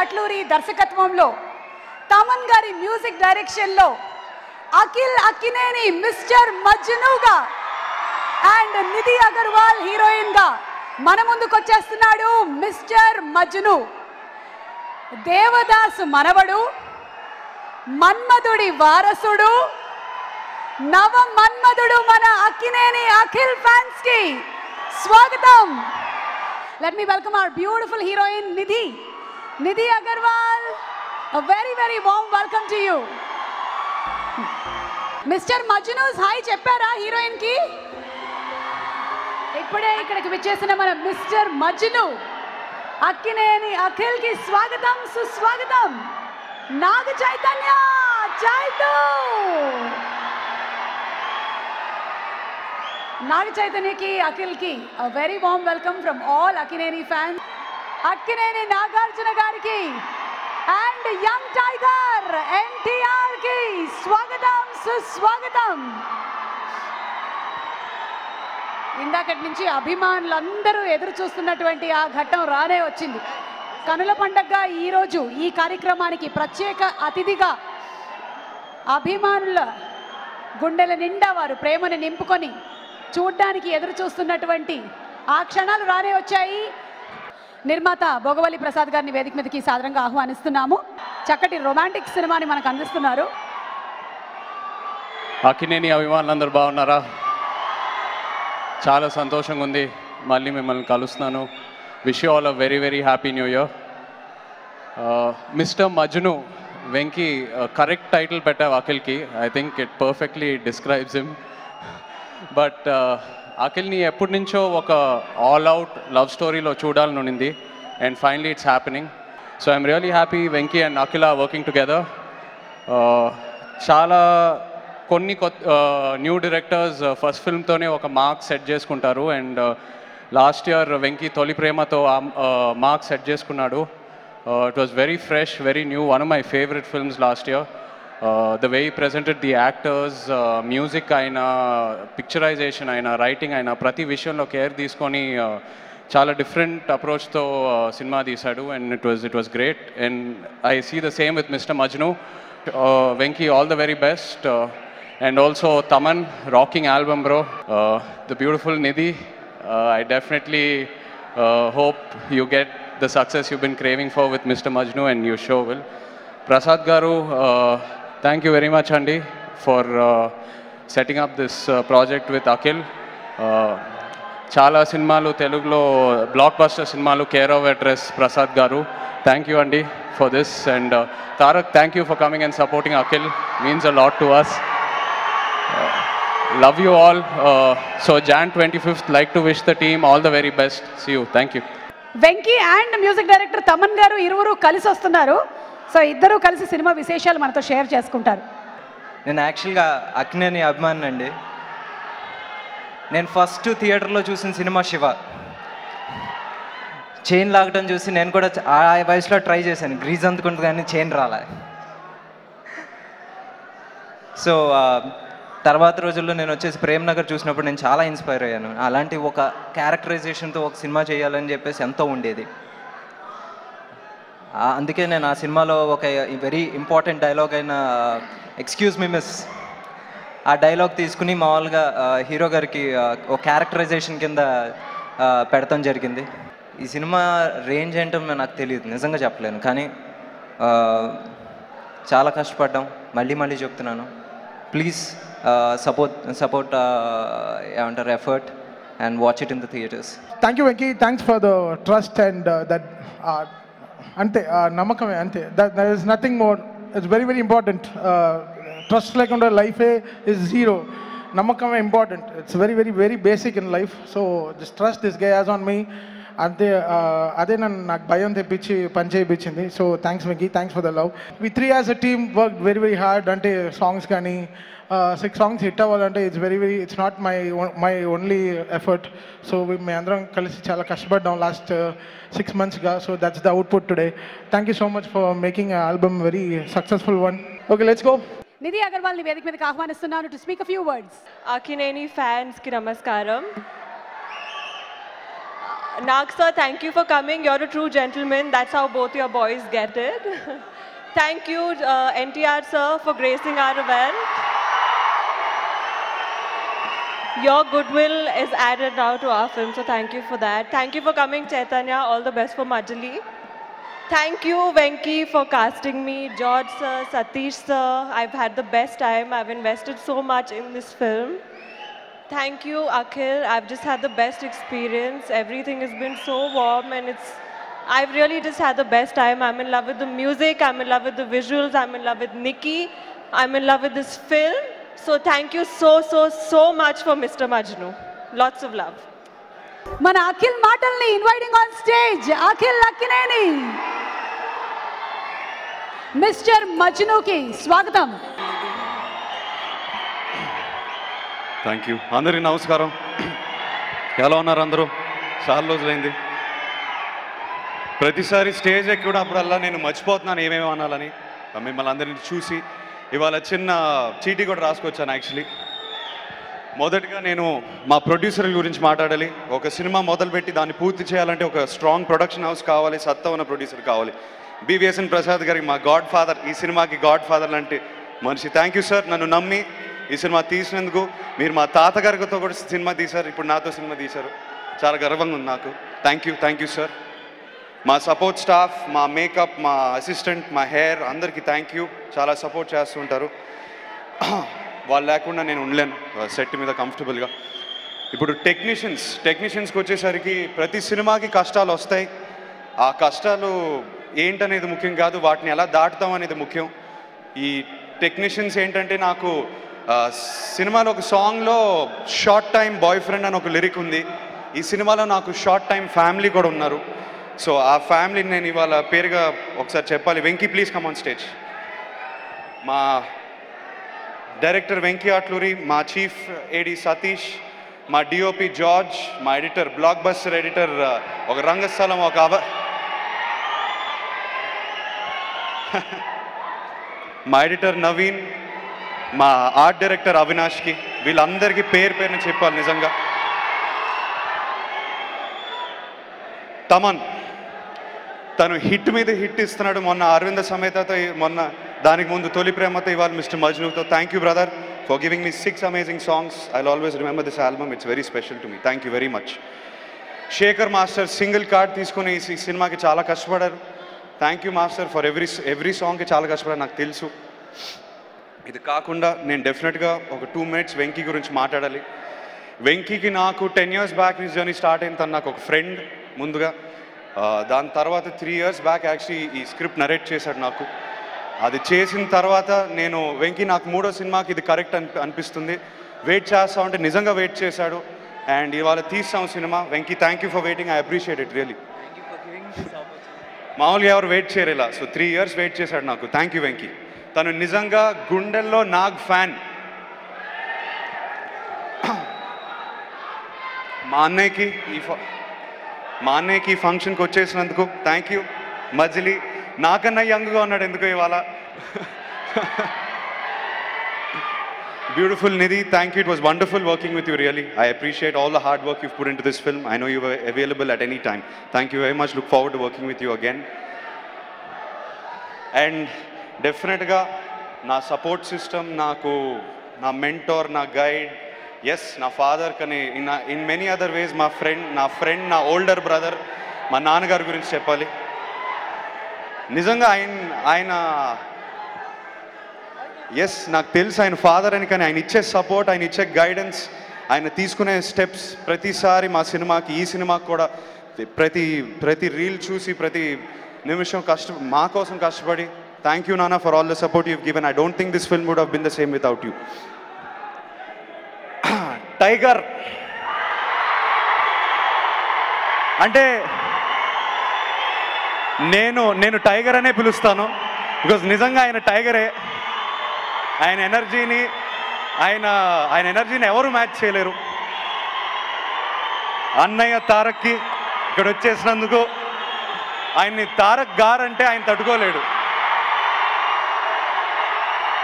అట్లూరి దర్శకత్వంలో తమన్ గారి మ్యూజిక్ డైరెక్షన్లో అఖిల్ అక్కినేని మిస్టర్ మజ్నుగా అండ్ నిధి అగర్వాల్ హీరోయిన్ గా మన ముందుకు వచ్చేస్తున్నాడు మిస్టర్ మజ్ను. దేవదాసు మనవడు, మన్మధుడి వారసుడు, నవ మన్మధుడు మన అక్కినేని అఖిల్ ఫ్యాన్స్ కి స్వాగతం. Let me welcome our beautiful heroine Nidhi Agarwal. A very very warm welcome to you. Mr. Majnu's hi cheppara heroine ki. ఇప్పుడే ఇక్కడికి విచ్చేసిన మన మిస్టర్ మజ్ను అక్కినేని అఖిల్ కి స్వాగతం సుస్వాగతం. నాగ చైతన్య చైతు నాగ చైతన్యకి అఖిల్కి a very warm welcome from all Akkineni fans. Akkineni Nagarjuna గారికి and young tiger NTR కి స్వాగతం సుస్వాగతం. ఇందాకటి నుంచి అభిమానులందరూ ఎదురు చూస్తున్నటువంటి ఆ ఘట్టం రానే వచ్చింది. కనుల పండగగా ఈరోజు ఈ కార్యక్రమానికి ప్రత్యేక అతిథిగా అభిమానుల గుండెల నిండా వారు ప్రేమను నింపుకొని చూడ్డానికి ఎదురు చూస్తున్నటువంటి ఆ క్షణాలు రానే వచ్చాయి. నిర్మాత భోగవల్లి ప్రసాద్ గారిని వేదిక మీదకి సాదరంగా ఆహ్వానిస్తున్నాము. చక్కటి రొమాంటిక్ సినిమాని మనకు అందిస్తున్నారు. అక్కినేని అభిమానులందరూ బాగున్నారా? చాలా సంతోషంగా ఉంది మళ్ళీ మిమ్మల్ని కలుస్తున్నాను. Wish you all a very very happy new year. Mr Majnu Venky correct title పెట్టావు అఖిల్కి. I think it perfectly describes him. But అఖిల్ని ఎప్పటి నుంచో ఒక ఆల్ అవుట్ లవ్ స్టోరీలో చూడాలని ఉండింది and finally it's happening. So I'm really happy Venky and Akhil are working together. చాలా కొన్ని న్యూ డైరెక్టర్స్ ఫస్ట్ ఫిల్మ్తోనే ఒక మార్క్ సెట్ చేసుకుంటారు అండ్ లాస్ట్ ఇయర్ వెంకీ తొలి ప్రేమతో మార్క్ సెట్ చేసుకున్నాడు. It was very fresh, very new, one of my favourite films last year. The way he presented the actors, music అయినా, picturisation అయినా, writing అయినా ప్రతి విషయంలో కేర్ తీసుకొని చాలా డిఫరెంట్ అప్రోచ్తో సినిమా తీశాడు and it was great. And I see the same with Mister Majnu. Venky, all the very best. And also Taman, rocking album bro. The beautiful Nidhi, I definitely hope you get the success you've been craving for with Mr. Majnu and you sure will. Prasad Garu, thank you very much Andi for setting up this project with Akhil. Chala cinemalu Telugulo blockbuster cinemalu care of address Prasad Garu. Thank you Andi for this and Tarak, thank you for coming and supporting Akhil. Means a lot to us. Love you all. So Jan 25th, like to wish the team all the very best. See you. Thank you. Venky and music director Thaman గారు ఇరువురు కలిసి వస్తున్నారు. So ఇద్దరు కలిసి cinema విశేషాలు మనతో share చేసుకుంటారు. నేను యాక్చువల్గా అక్కినేని అభిమాని అండి. నేను ఫస్ట్ థియేటర్లో చూసిన సినిమా శివ. చైన్ లాగడం చూసి నేను కూడా ఆ వయసులో ట్రై చేశాను. గ్రీజ్ అందుకుంటుంది కానీ చైన్ రాలే. సో తర్వాత రోజుల్లో నేను వచ్చేసి ప్రేమ్ నగర్ చూసినప్పుడు నేను చాలా ఇన్స్పైర్ అయ్యాను. అలాంటి ఒక క్యారెక్టరైజేషన్తో ఒక సినిమా చేయాలని చెప్పేసి ఎంతో ఉండేది. అందుకే నేను ఆ సినిమాలో ఒక వెరీ ఇంపార్టెంట్ డైలాగ్ అయిన ఎక్స్క్యూజ్ మీ మిస్, ఆ డైలాగ్ తీసుకుని మామూలుగా హీరో గారికి ఒక క్యారెక్టరైజేషన్ కింద పెడతాం జరిగింది. ఈ సినిమా రేంజ్ ఏంటో నాకు తెలియదు, నిజంగా చెప్పలేను. కానీ చాలా కష్టపడ్డాం. మళ్ళీ చెప్తున్నాను, please support our effort and watch it in the theaters. Thank you Venki, thanks for the trust and that ante namakame ante, there is nothing more. It's very very important. Trust lekunda life is zero. Namakame important. It's very very very basic in life. So just trust this guy has on me. అంతే అదే నన్ను నాకు భయం తెప్పించి పని చేయించింది. So thanks Venky, thanks for the love. We three as a team work very very hard. అంటే songs కానీ 6 songs హిట్ అవ్వాలంటే it's not my only effort. So మేము అందరం కలిసి చాలా కష్టపడ్డాం లాస్ట్ 6 monthsగా. So that's the output today. Thank you so much for making album very successful one. Okay, let's go. Nidhi అగర్వాల్ని వేదిక మీదకి ఆహ్వానిస్తున్నాను to speak a few words. Akkineni ఫ్యాన్స్కి నమస్కారం. Nag sir, thank you for coming. You're a true gentleman. That's how both your boys get it. Thank you, NTR sir, for gracing our event. Your goodwill is added now to our film, so thank you for that. Thank you for coming, Chaitanya. All the best for Majali. Thank you, Venki, for casting me. George sir, Satish sir. I've had the best time. I've invested so much in this film. Thank you, Akhil. I've just had the best experience. Everything has been so warm and I've really just had the best time. I'm in love with the music. I'm in love with the visuals. I'm in love with Nikki. I'm in love with this film. So thank you so much for Mr. Majnu. Lots of love. Mana Akhil Matalni inviting on stage. Akhil Lakkineni. Mr. Majnu ki swagatam. Thank you. అందరికీ నమస్కారం. ఎలా ఉన్నారు అందరూ? చాలా రోజులైంది. ప్రతిసారి stage ఎక్కి కూడా అప్పుడల్లా నేను మర్చిపోతున్నాను ఏమేమి అనాలని. మిమ్మల్ని అందరినీ చూసి ఇవాళ చిన్న చీటీ కూడా రాసుకొచ్చాను యాక్చువల్లీ. మొదటిగా నేను మా ప్రొడ్యూసర్ల గురించి మాట్లాడాలి. ఒక సినిమా మొదలుపెట్టి దాన్ని పూర్తి చేయాలంటే ఒక స్ట్రాంగ్ ప్రొడక్షన్ హౌస్ కావాలి, సత్తా ఉన్న ప్రొడ్యూసర్ కావాలి. బివిఎస్ఎన్ ప్రసాద్ గారికి మా గాడ్ ఫాదర్, ఈ సినిమాకి గాడ్ ఫాదర్ లాంటి మనిషి. థ్యాంక్ యూ సార్, నన్ను నమ్మి ఈ సినిమా తీసినందుకు. మీరు మా తాతగారితో కూడా సినిమా తీశారు, ఇప్పుడు నాతో సినిమా తీశారు. చాలా గర్వంగా ఉంది నాకు. Thank you sir. మా సపోర్ట్ స్టాఫ్, మా మేకప్, మా అసిస్టెంట్, మా హెయిర్ అందరికీ థ్యాంక్ యూ. చాలా సపోర్ట్ చేస్తుంటారు. వాళ్ళు లేకుండా నేను ఉండలేను సెట్ మీద కంఫర్టబుల్గా. ఇప్పుడు టెక్నీషియన్స్కి వచ్చేసరికి ప్రతి సినిమాకి కష్టాలు వస్తాయి. ఆ కష్టాలు ఏంటనేది ముఖ్యం కాదు, వాటిని ఎలా దాటుతాం అనేది ముఖ్యం. ఈ టెక్నీషియన్స్ ఏంటంటే, నాకు సినిమాలో ఒక సాంగ్లో షార్ట్ టైం బాయ్ ఫ్రెండ్ అని ఒక లిరిక్ ఉంది. ఈ సినిమాలో నాకు షార్ట్ టైం ఫ్యామిలీ కూడా ఉన్నారు. సో ఆ ఫ్యామిలీని నేను ఇవాళ పేరుగా ఒకసారి చెప్పాలి. Venky, please come on stage. మా డైరెక్టర్ వెంకీ అట్లూరి, మా చీఫ్ ఏడి సతీష్, మా డిఓపి జార్జ్, మా ఎడిటర్, బ్లాక్ బస్టర్ ఎడిటర్ ఒక రంగస్థలం, మా ఎడిటర్ నవీన్, మా ఆర్ట్ డైరెక్టర్ అవినాష్కి, వీళ్ళందరికీ పేరుని చెప్పాలి నిజంగా. తమన్ తను హిట్ మీద హిట్ ఇస్తున్నాడు. మొన్న అరవింద సమేతతో, మొన్న దానికి ముందు తొలి ప్రేమతో, ఇవాళ మిస్టర్ మజ్నుతో. Thank you brother for giving me 6 amazing songs. I will always remember this album. It's very special to me. Thank you very much. Shekhar master single card తీసుకుని ఈ సినిమాకి చాలా కష్టపడారు. Thank you master for every సాంగ్కి చాలా కష్టపడారు, నాకు తెలుసు. ఇది కాకుండా నేను డెఫినెట్గా ఒక 2 minutes వెంకీ గురించి మాట్లాడాలి. వెంకీకి నాకు 10 years బ్యాక్ ఈ జర్నీ స్టార్ట్ అయింది. తను నాకు ఒక ఫ్రెండ్ ముందుగా. దాని తర్వాత 3 years బ్యాక్ యాక్చువల్లీ ఈ స్క్రిప్ట్ నరేట్ చేశాడు నాకు. అది చేసిన తర్వాత నేను వెంకీ నాకు 3వ సినిమాకి ఇది కరెక్ట్ అనిపిస్తుంది, వెయిట్ చేస్తా ఉంటే నిజంగా వెయిట్ చేశాడు. అండ్ ఇవాళ తీస్తాం cinema. Venky, thank you for waiting. I appreciate it really. మామూలుగా ఎవరు వెయిట్ చేయరేలా. సో 3 years వెయిట్ చేశాడు నాకు. Thank you Venky. తను నిజంగా గుండెల్లో నాగ్ ఫ్యాన్. మా అన్నయ్యకి ఫంక్షన్కి వచ్చేసినందుకు థ్యాంక్ యూ. మజిలీ నాకన్నా యంగ్గా ఉన్నాడు ఎందుకో ఇవాళ. Beautiful Nidhi, thank you. It was wonderful working with you really. I appreciate all the hard work you put in to this film. I know you were available at any time. Thank you very much. Look forward to working with you again. And డెఫినెట్గా నా support system, నాకు నా mentor, నా guide, yes నా father, కానీ in many other ways నా friend, నా older brother, మా నాన్నగారి గురించి చెప్పాలి. నిజంగా ఆయన ఎస్ నాకు తెలుసు ఆయన ఫాదర్ అని, కానీ ఆయన ఇచ్చే సపోర్ట్, ఆయన ఇచ్చే గైడెన్స్, ఆయన తీసుకునే స్టెప్స్ ప్రతిసారి మా సినిమాకి, ఈ సినిమాకి కూడా ప్రతి రీల్ చూసి ప్రతి నిమిషం మా కోసం కష్టపడి. థ్యాంక్ యూ నాన్న for all the support you've given. I don't think this film would have been the same without you. Tiger అంటే నేను టైగర్ అనే పిలుస్తాను. బికాజ్ నిజంగా ఆయన టైగరే. ఆయన ఎనర్జీని ఎవరు మ్యాచ్ చేయలేరు. అన్నయ్య తారక్కి ఇక్కడ వచ్చేసినందుకు ఆయన్ని తారక్ గారు అంటే ఆయన తట్టుకోలేడు.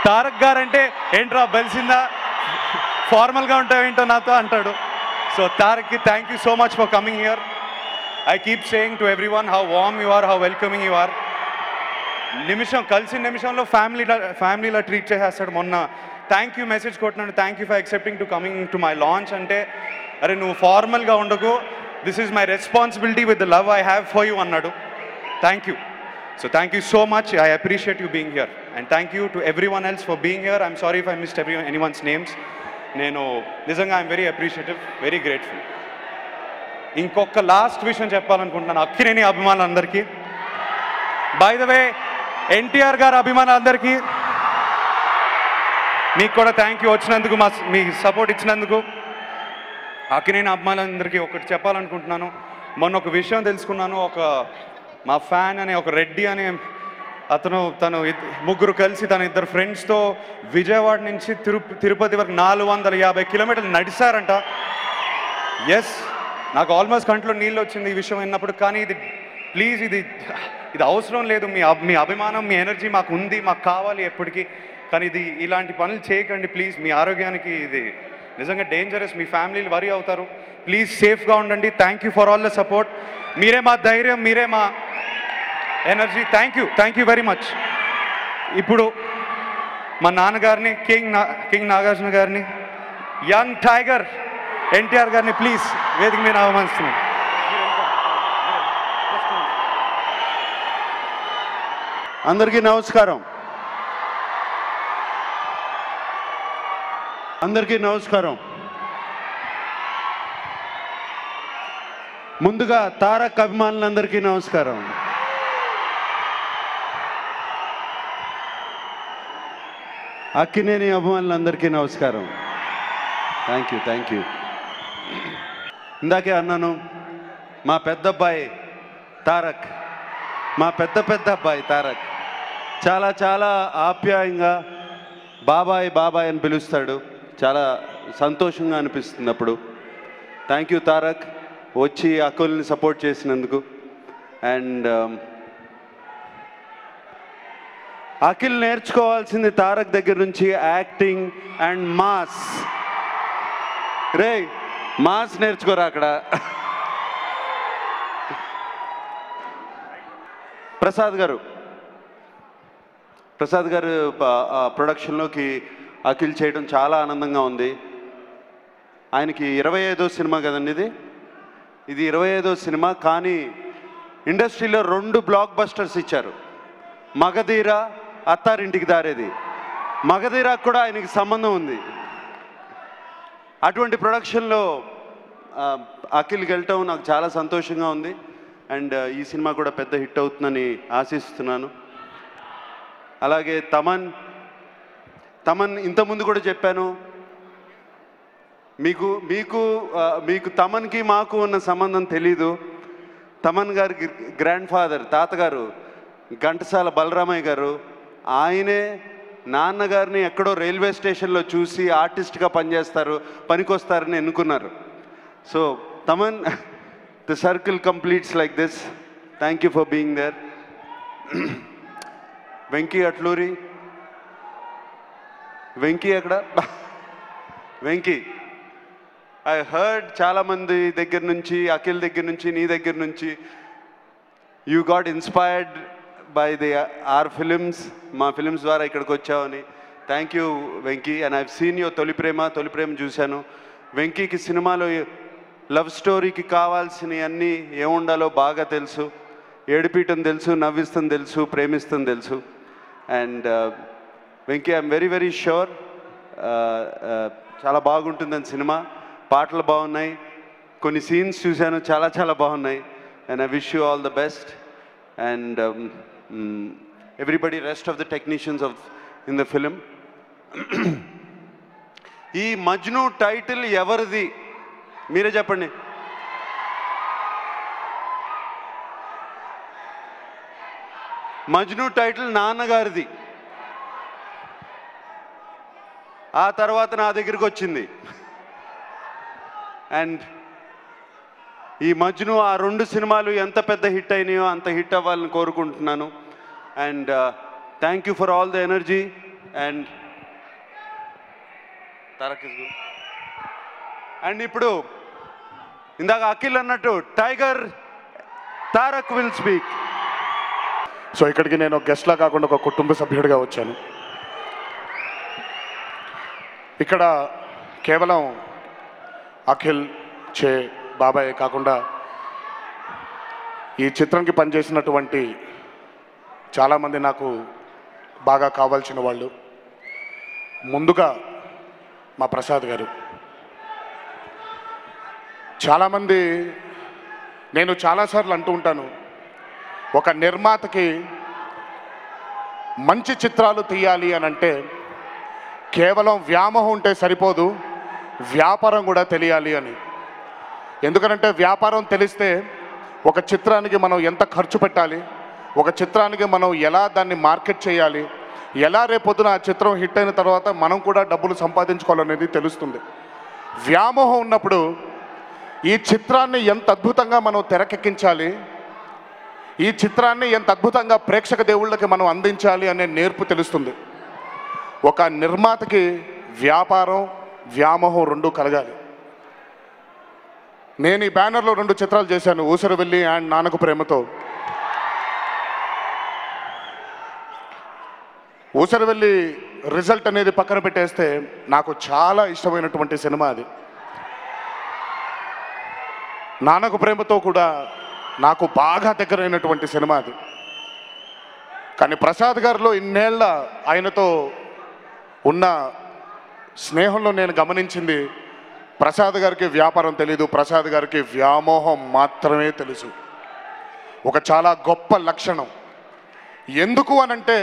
తారక్ గారు అంటే ఏంట్రా బలిసిందా, ఫార్మల్గా ఉంటావు ఏంటో నాతో అంటాడు. సో తారక్కి thank you so much for coming here. I keep saying to everyone how warm you are, how welcoming you are. నిమిషం కలిసిన నిమిషంలో ఫ్యామిలీలా ట్రీట్ చేసేస్తాడు. మొన్న థ్యాంక్ యూ మెసేజ్ కొట్టినాడు, thank you for accepting to coming to my launch అంటే, అరే నువ్వు ఫార్మల్గా ఉండకు, this is my responsibility with the love I have for you అన్నాడు. Thank you. So thank you so much. I appreciate you being here. And thank you to everyone else for being here. I'm sorry if I missed anyone's names. నేను నిజంగా I'm very appreciative, very grateful. ఇంకొక last విషయం చెప్పాలనుకుంటున్నాను అక్కినేని అభిమానులందరికీ. By the way NTR గారి అభిమానులందరికీ మీకు కూడా థ్యాంక్ యూ వచ్చినందుకు, మీ సపోర్ట్ ఇచ్చినందుకు. అక్కినేని అభిమానులందరికీ ఒకటి చెప్పాలనుకుంటున్నాను. మొన్న ఒక విషయం తెలుసుకున్నాను. మా ఫ్యాన్ అనే ఒక రెడ్డి అనే తను ముగ్గురు కలిసి తన ఇద్దరు ఫ్రెండ్స్తో విజయవాడ నుంచి తిరుపతి వరకు 450 కిలోమీటర్లు నడిచారంట. ఎస్, నాకు ఆల్మోస్ట్ కంట్లో నీళ్ళు వచ్చింది ఈ విషయం విన్నప్పుడు. కానీ ఇది ప్లీజ్ ఇది అవసరం లేదు. మీ అభిమానం, మీ ఎనర్జీ మాకు ఉంది, మాకు కావాలి ఎప్పటికీ. కానీ ఇలాంటి పనులు చేయకండి ప్లీజ్. మీ ఆరోగ్యానికి ఇది నిజంగా డేంజరస్. మీ ఫ్యామిలీలు వరీ అవుతారు. ప్లీజ్ సేఫ్గా ఉండండి. Thank you for all the support. మీరే మా ధైర్యం, మీరే మా energy. Thank you very much. ఇప్పుడు మా నాన్నగారిని, కింగ్ నాగార్జున గారిని, యంగ్ టైగర్ ఎన్టీఆర్ గారిని ప్లీజ్ వేదిక మీద ఆహ్వానిస్తున్నాను. అందరికీ నమస్కారం. అందరికీ నమస్కారం. ముందుగా తారక్ అభిమానులందరికీ నమస్కారం. అక్కినేని అభిమానులందరికీ నమస్కారం. Thank you. ఇందాకే అన్నాను, మా పెద్దబ్బాయి తారక్, మా పెద్ద అబ్బాయి తారక్ చాలా ఆప్యాయంగా బాబాయ్ అని పిలుస్తాడు. చాలా సంతోషంగా అనిపిస్తుంది అప్పుడు. థ్యాంక్ యూ తారక్, వచ్చి అక్కుల్ని సపోర్ట్ చేసినందుకు. అండ్ అఖిల్ నేర్చుకోవాల్సింది తారక్ దగ్గర నుంచి యాక్టింగ్ అండ్ మాస్. మాస్ నేర్చుకోరా అక్కడ. ప్రసాద్ గారు ప్రొడక్షన్లోకి అఖిల్ చేయడం చాలా ఆనందంగా ఉంది. ఆయనకి 25వ సినిమా కదండి ఇది 25వ సినిమా. కానీ ఇండస్ట్రీలో 2 బ్లాక్ బస్టర్స్ ఇచ్చారు, మగధీర, అత్తారింటికి దారేది. మగధీరాకు కూడా ఆయనకి సంబంధం ఉంది. అటువంటి ప్రొడక్షన్లో అఖిల్కి వెళ్ళటం నాకు చాలా సంతోషంగా ఉంది. అండ్ ఈ సినిమా కూడా పెద్ద హిట్ అవుతుందని ఆశిస్తున్నాను. అలాగే తమన్ ఇంతకుముందు కూడా చెప్పాను, మీకు తమన్కి మాకు ఉన్న సంబంధం తెలీదు. తమన్ గారి గ్రాండ్ ఫాదర్, తాతగారు ఘంటసాల బలరామయ్య గారు, ఆయనే నాన్నగారిని ఎక్కడో రైల్వే స్టేషన్లో చూసి ఆర్టిస్ట్గా పనికొస్తారని ఎన్నుకున్నారు. So Thaman, the circle completes like this. Thank you for being there. Venky Atluri, Venky అక్కడ వెంకీ, ఐ హర్డ్ చాలామంది దగ్గర నుంచి, అఖిల్ దగ్గర నుంచి, నీ దగ్గర నుంచి, you got inspired by our films, మా ఫిలిమ్స్ ద్వారా ఇక్కడికి వచ్చావని. Thank you Venky. And I've seen your Tholi Prema చూశాను. వెంకీకి సినిమాలో లవ్ స్టోరీకి కావాల్సినవి అన్నీ ఏముండాలో బాగా తెలుసు. ఏడిపీయటం తెలుసు, నవ్విస్తుంది తెలుసు, ప్రేమిస్తుంది తెలుసు. And Venky, I'm very sure చాలా బాగుంటుందని సినిమా. పాటలు బాగున్నాయి, కొన్ని సీన్స్ చూశాను, చాలా బాగున్నాయి. And I wish you all the best. And everybody, rest of the technicians in the film. ఈ మజ్ను టైటిల్ ఎవరిది మీరే చెప్పండి. మజ్ను టైటిల్ నాన్నగారిది. ఆ తర్వాత నా దగ్గరికి వచ్చింది. అండ్ ఈ మజ్ను ఆ 2 సినిమాలు ఎంత పెద్ద హిట్ అయినాయో అంత హిట్ అవ్వాలని కోరుకుంటున్నాను. And thank you for all the energy. And Tarak is good. And ఇప్పుడు ఇందాక అఖిల్ అన్నట్టు tiger Tarak will speak. So ఇక్కడికి నేను గెస్ట్లా కాకుండా ఒక కుటుంబ సభ్యుడిగా వచ్చాను. ఇక్కడ కేవలం అఖిల్, చే, బాబాయ్ కాకుండా ఈ చిత్రంకి పనిచేసినటువంటి చాలామంది నాకు బాగా కావాల్సిన వాళ్ళు. ముందుగా మా ప్రసాద్ గారు. చాలామంది, నేను చాలాసార్లు అంటూ ఉంటాను, ఒక నిర్మాతకి మంచి చిత్రాలు తీయాలి అని అంటే కేవలం వ్యామోహం ఉంటే సరిపోదు, వ్యాపారం కూడా తెలియాలి అని. ఎందుకంటే వ్యాపారం తెలిస్తే ఒక చిత్రానికి మనం ఎంత ఖర్చు పెట్టాలి, ఒక చిత్రానికి మనం ఎలా దాన్ని మార్కెట్ చేయాలి, ఎలా రేపొద్దున ఆ చిత్రం హిట్ అయిన తర్వాత మనం కూడా డబ్బులు సంపాదించుకోవాలనేది తెలుస్తుంది. వ్యామోహం ఉన్నప్పుడు ఈ చిత్రాన్ని ఎంత అద్భుతంగా మనం తెరకెక్కించాలి, ఈ చిత్రాన్ని ఎంత అద్భుతంగా ప్రేక్షక దేవుళ్ళకి మనం అందించాలి అనే నేర్పు తెలుస్తుంది. ఒక నిర్మాతకి వ్యాపారం, వ్యామోహం రెండూ కలగాలి. నేను ఈ బ్యానర్లో 2 చిత్రాలు చేశాను, ఊసరవెల్లి and Nannaku Prematho. Oosaravelli result అనేది పక్కన పెట్టేస్తే నాకు చాలా ఇష్టమైనటువంటి సినిమా అది. నాన్నకు ప్రేమతో కూడా నాకు బాగా దగ్గరైనటువంటి సినిమా అది. కానీ ప్రసాద్ గారిలో ఇన్నేళ్ల ఆయనతో ఉన్న స్నేహంలో నేను గమనించింది, ప్రసాద్ గారికి వ్యాపారం తెలీదు, ప్రసాద్ గారికి వ్యామోహం మాత్రమే తెలుసు. ఒక చాలా గొప్ప లక్షణం. ఎందుకు అనంటే,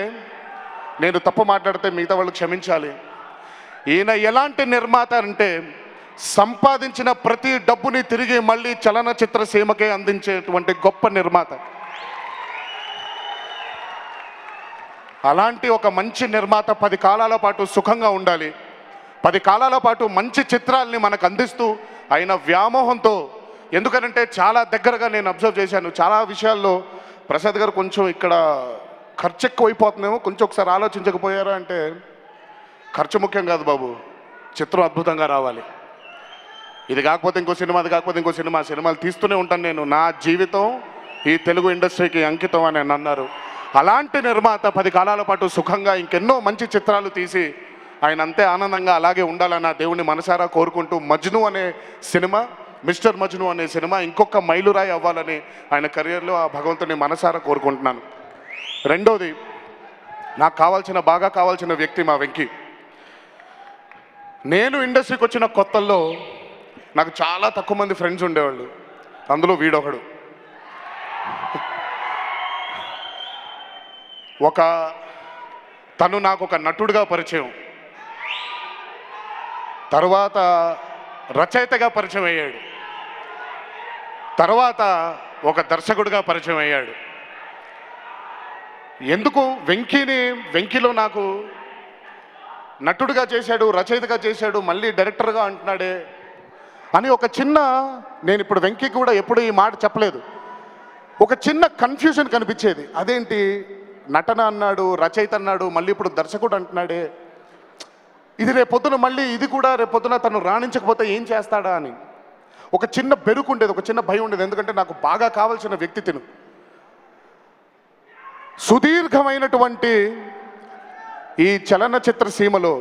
నేను తప్పు మాట్లాడితే మిగతా వాళ్ళు క్షమించాలి, ఈయన ఎలాంటి నిర్మాత అంటే సంపాదించిన ప్రతి డబ్బుని తిరిగి మళ్ళీ చలనచిత్ర సీమకే అందించేటువంటి గొప్ప నిర్మాత. అలాంటి ఒక మంచి నిర్మాత 10 కాలాల పాటు సుఖంగా ఉండాలి, 10 కాలాల పాటు మంచి చిత్రాల్ని మనకు అందిస్తూ ఆయన వ్యామోహంతో. ఎందుకనంటే చాలా దగ్గరగా నేను అబ్జర్వ్ చేశాను, చాలా విషయాల్లో ప్రసాద్ గారు కొంచెం ఇక్కడ ఖర్చు ఎక్కువైపోతుందేమో, కొంచెం ఒకసారి ఆలోచించకపోయారా అంటే, ఖర్చు ముఖ్యం కాదు బాబు, చిత్రం అద్భుతంగా రావాలి. ఇది కాకపోతే ఇంకో సినిమా, అది కాకపోతే ఇంకో సినిమా, సినిమాలు తీస్తూనే ఉంటాను నేను. నా జీవితం ఈ తెలుగు ఇండస్ట్రీకి అంకితం అని అన్నారు. అలాంటి నిర్మాత 10 కాలాల పాటు సుఖంగా ఇంకెన్నో మంచి చిత్రాలు తీసి ఆయన అంతే ఆనందంగా అలాగే ఉండాలని ఆ దేవుని మనసారా కోరుకుంటూ, మజ్ను అనే సినిమా, మిస్టర్ మజ్ను అనే సినిమా ఇంకొక మైలురాయి అవ్వాలని ఆయన కెరియర్లో ఆ భగవంతుని మనసారా కోరుకుంటున్నాను. రెండోది, నాకు బాగా కావాల్సిన వ్యక్తి మా వెంకీ. నేను ఇండస్ట్రీకి వచ్చిన కొత్తల్లో నాకు చాలా తక్కువ మంది ఫ్రెండ్స్ ఉండేవాళ్ళు, అందులో వీడొకడు. తను నాకు ఒక నటుడుగా పరిచయం, తర్వాత రచయితగా పరిచయం అయ్యాడు, తర్వాత ఒక దర్శకుడిగా పరిచయం అయ్యాడు. ఎందుకు వెంకీలో నాకు నటుడుగా చేశాడు, రచయితగా చేశాడు, మళ్ళీ డైరెక్టర్గా అంటున్నాడే అని ఒక చిన్న, నేను ఇప్పుడు వెంకీకి కూడా ఎప్పుడు ఈ మాట చెప్పలేదు, ఒక చిన్న కన్ఫ్యూజన్ కనిపించేది. అదేంటి నటన అన్నాడు, రచయిత అన్నాడు, మళ్ళీ ఇప్పుడు దర్శకుడు అంటున్నాడే, ఇది రేపొద్దున మళ్ళీ ఇది కూడా రేపొద్దున తను రాణించకపోతే ఏం చేస్తాడా అని ఒక చిన్న బెరుకు ఉండేది, ఒక చిన్న భయం ఉండేది. ఎందుకంటే నాకు బాగా కావాల్సిన వ్యక్తి తిను. సుదీర్ఘమైనటువంటి ఈ చలనచిత్ర సీమలో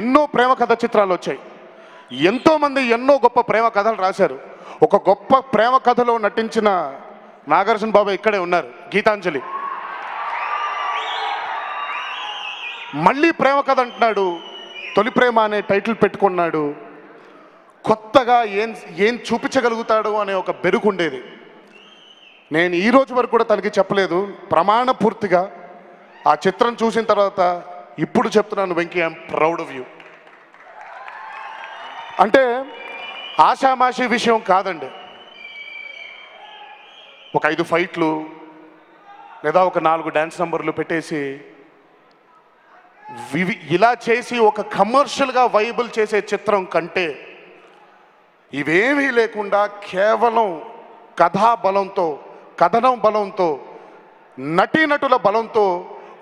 ఎన్నో ప్రేమ కథ చిత్రాలు వచ్చాయి, ఎంతోమంది ఎన్నో గొప్ప ప్రేమ కథలు రాశారు. ఒక గొప్ప ప్రేమ కథలో నటించిన నాగార్జున బాబు ఇక్కడే ఉన్నారు, గీతాంజలి. మళ్ళీ ప్రేమ కథ అంటున్నాడు, తొలి ప్రేమ అనే టైటిల్ పెట్టుకున్నాడు. కొత్తగా ఏం చూపించగలుగుతాడు అనే ఒక బెరుకు ఉండేది. నేను ఈ రోజు వరకు కూడా తనకి చెప్పలేదు, ప్రమాణపూర్తిగా ఆ చిత్రం చూసిన తర్వాత ఇప్పుడు చెప్తున్నాను, Venky I'm proud of you. అంటే ఆషామాషి విషయం కాదండి. ఒక 5 ఫైట్లు లేదా ఒక 4 డ్యాన్స్ నంబర్లు పెట్టేసి ఇలా చేసి ఒక కమర్షియల్గా వైబుల్ చేసే చిత్రం కంటే ఇవేమీ లేకుండా కేవలం కథా బలంతో, కథనం బలంతో, నటీనటుల బలంతో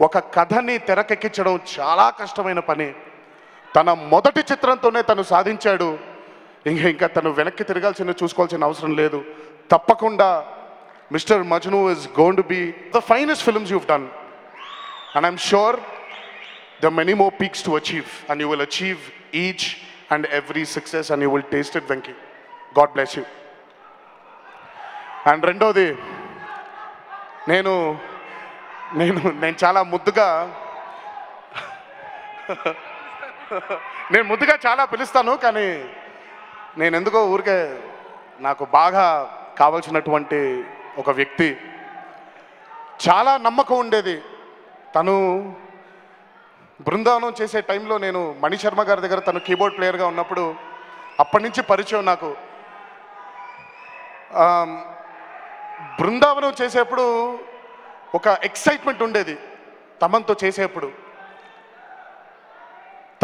ఒక కథని తెరకెక్కించడం చాలా కష్టమైన పని. తన మొదటి చిత్రంతోనే తను సాధించాడు. ఇంకా తను వెనక్కి తిరగాల్సిన చూసుకోవాల్సిన అవసరం లేదు. తప్పకుండా Mr. Majnu is going to be the finest films you've done. And I'm sure there are many more peaks to achieve. And you will achieve each and every success and you will taste it, Venki. God bless you. And రెండోది నేను చాలా ముద్దుగా చాలా పిలుస్తాను, కానీ నేను ఎందుకో ఊరికే నాకు బాగా కావాల్సినటువంటి ఒక వ్యక్తి, చాలా నమ్మకం ఉండేది. తను బృందావనం చేసే టైంలో నేను మణిశర్మ గారి దగ్గర తను కీబోర్డ్ ప్లేయర్గా ఉన్నప్పుడు అప్పటి నుంచి పరిచయం నాకు. బృందావనం చేసేప్పుడు ఒక ఎక్సైట్మెంట్ ఉండేది తమన్తో చేసేప్పుడు.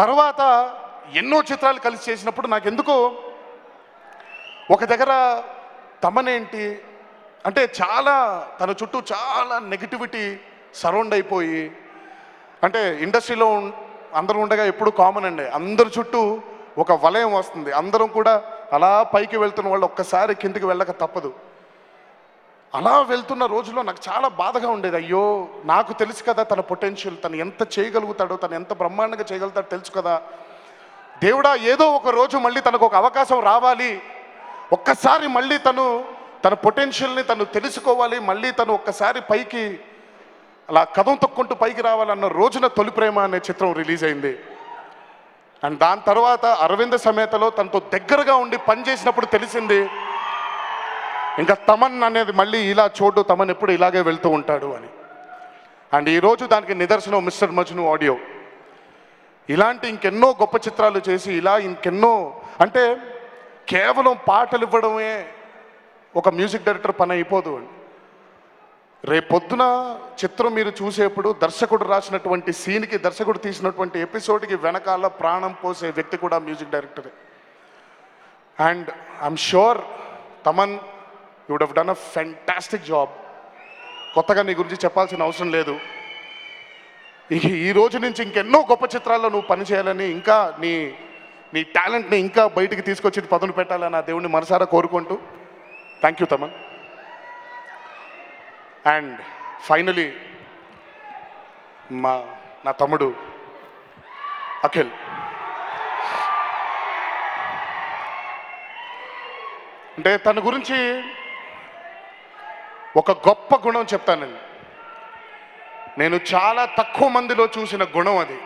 తర్వాత ఎన్నో చిత్రాలు కలిసి చేసినప్పుడు నాకు ఎందుకో ఒక దగ్గర తమనేంటి అంటే చాలా తన చుట్టూ చాలా నెగిటివిటీ సరౌండ్ అయిపోయి, అంటే ఇండస్ట్రీలో అందరూ ఉండగా ఎప్పుడు కామన్ అండి, అందరి చుట్టూ ఒక వలయం వస్తుంది, అందరం కూడా అలా పైకి వెళ్తున్న వాళ్ళు ఒక్కసారి కిందికి వెళ్ళక తప్పదు. అలా వెళ్తున్న రోజుల్లో నాకు చాలా బాధగా ఉండేది. అయ్యో నాకు తెలుసు కదా తన పొటెన్షియల్, తను ఎంత చేయగలుగుతాడో, తను ఎంత బ్రహ్మాండంగా చేయగలుగుతాడో తెలుసు కదా. దేవుడా ఏదో ఒక రోజు మళ్ళీ తనకు ఒక అవకాశం రావాలి, ఒక్కసారి మళ్ళీ తన పొటెన్షియల్ని తను తెలుసుకోవాలి, మళ్ళీ తను ఒక్కసారి పైకి అలా కథం తొక్కుంటూ పైకి రావాలన్న రోజున తొలి ప్రేమ అనే చిత్రం రిలీజ్ అయింది. అండ్ దాని తర్వాత అరవింద సమేతలో తనతో దగ్గరగా ఉండి పనిచేసినప్పుడు తెలిసింది ఇంకా తమన్ అనేది మళ్ళీ ఇలా చూడు, తమన్ ఎప్పుడు ఇలాగే వెళ్తూ ఉంటాడు అని. అండ్ ఈరోజు దానికి నిదర్శనం మిస్టర్ మజ్ను ఆడియో. ఇలాంటి ఇంకెన్నో గొప్ప చిత్రాలు చేసి ఇలా ఇంకెన్నో, అంటే కేవలం పాటలు ఇవ్వడమే ఒక మ్యూజిక్ డైరెక్టర్ పని అయిపోదు అండి. రేపొద్దున చిత్రం మీరు చూసేప్పుడు దర్శకుడు రాసినటువంటి సీన్కి, దర్శకుడు తీసినటువంటి ఎపిసోడ్కి వెనకాల ప్రాణం పోసే వ్యక్తి కూడా మ్యూజిక్ డైరెక్టరే. And I'm sure Thaman you would have done a fantastic job. కొత్తగా నీ గురించి చెప్పాల్సిన అవసరం లేదు. ఈ రోజు నుంచి ఇంకెన్నో గొప్ప చిత్రాల్లో నువ్వు పనిచేయాలని, ఇంకా నీ టాలెంట్ని ఇంకా బయటికి తీసుకొచ్చి పదును పెట్టాలని ఆ దేవుడిని మనసారా కోరుకుంటూ thank you Thaman. And finally నా తమ్ముడు అఖిల్. అంటే తన గురించి ఒక గొప్ప గుణం చెప్తానండి. నేను చాలా తక్కువ మందిలో చూసిన గుణం అది.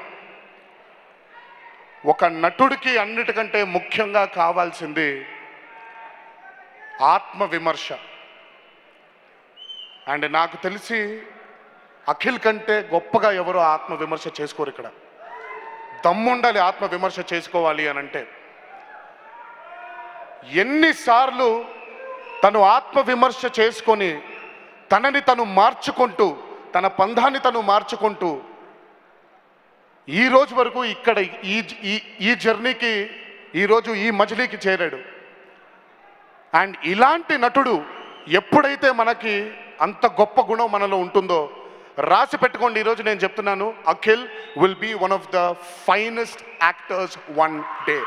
ఒక నటుడికి అన్నిటికంటే ముఖ్యంగా కావాల్సింది ఆత్మవిమర్శ. అండ్ నాకు తెలిసి అఖిల్ కంటే గొప్పగా ఎవరో ఆత్మవిమర్శ చేసుకోరు. ఇక్కడ దమ్ముండాలి ఆత్మవిమర్శ చేసుకోవాలి అని అంటే. ఎన్నిసార్లు తను ఆత్మవిమర్శ చేసుకొని తనని తను మార్చుకుంటూ, తన పంధాన్ని తను మార్చుకుంటూ ఈ రోజు వరకు ఇక్కడ ఈ జర్నీకి, ఈరోజు ఈ మజిలీకి చేరాడు. అండ్ ఇలాంటి నటుడు ఎప్పుడైతే మనకి అంత గొప్ప గుణం మనలో ఉంటుందో రాసి పెట్టుకోండి. ఈరోజు నేను చెప్తున్నాను, Akhil will be one of the finest actors one day.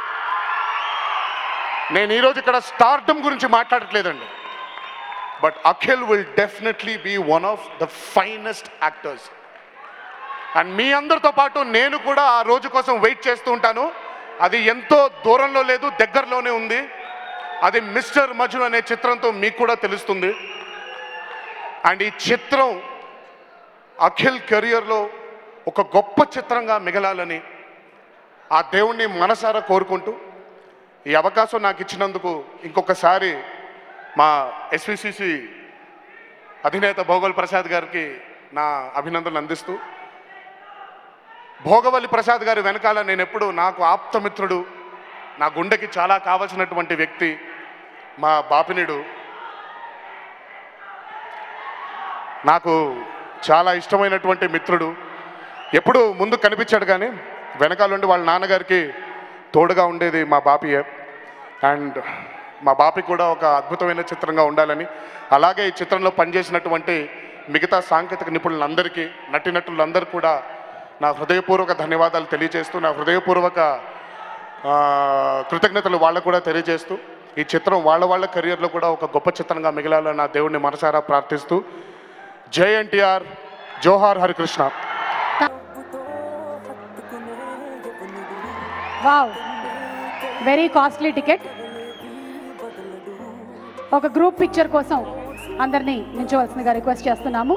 నేను ఈరోజు ఇక్కడ స్టార్డమ్ గురించి మాట్లాడట్లేదండి, but Akhil will definitely be one of the finest actors. And మీ అందరితో పాటు నేను కూడా ఆ రోజు కోసం వెయిట్ చేస్తూ ఉంటాను. అది ఎంతో దూరంలో లేదు, దగ్గరలోనే ఉంది. అది మిస్టర్ మజ్ను అనే చిత్రంతో మీకు కూడా తెలుస్తుంది. అండ్ ఈ చిత్రం అఖిల్ కెరియర్లో ఒక గొప్ప చిత్రంగా మిగలాలని ఆ దేవుణ్ణి మనసారా కోరుకుంటూ ఈ అవకాశం నాకు ఇచ్చినందుకు ఇంకొకసారి మా ఎస్విసిసి అధినేత భోగవల్లి ప్రసాద్ గారికి నా అభినందనలు అందిస్తూ, భోగవల్లి ప్రసాద్ గారి వెనకాల నేను ఎప్పుడు నాకు ఆప్తమిత్రుడు, నా గుండెకి చాలా కావాల్సినటువంటి వ్యక్తి మా బాపినీడు. నాకు చాలా ఇష్టమైనటువంటి మిత్రుడు. ఎప్పుడు ముందు కనిపించాడు కానీ వెనకాలండి వాళ్ళ నాన్నగారికి తోడుగా ఉండేది మా బాపియే. అండ్ మా బాపి కూడా ఒక అద్భుతమైన చిత్రంగా ఉండాలని, అలాగే ఈ చిత్రంలో పనిచేసినటువంటి మిగతా సాంకేతిక నిపుణులందరికీ, నటీనటులందరూ కూడా నా హృదయపూర్వక ధన్యవాదాలు తెలియజేస్తూ, నా హృదయపూర్వక కృతజ్ఞతలు వాళ్ళకు కూడా తెలియజేస్తూ, ఈ చిత్రం వాళ్ళ కెరియర్లో కూడా ఒక గొప్ప చిత్రంగా మిగిలాలని నా దేవుడిని మనసారా ప్రార్థిస్తూ జై ఎన్టీఆర్, జోహార్ Harikrishna. Wow, very costly ticket. ఒక గ్రూప్ పిక్చర్ కోసం అందరినీ నిల్చోవలసిందిగా రిక్వెస్ట్ చేస్తున్నాము.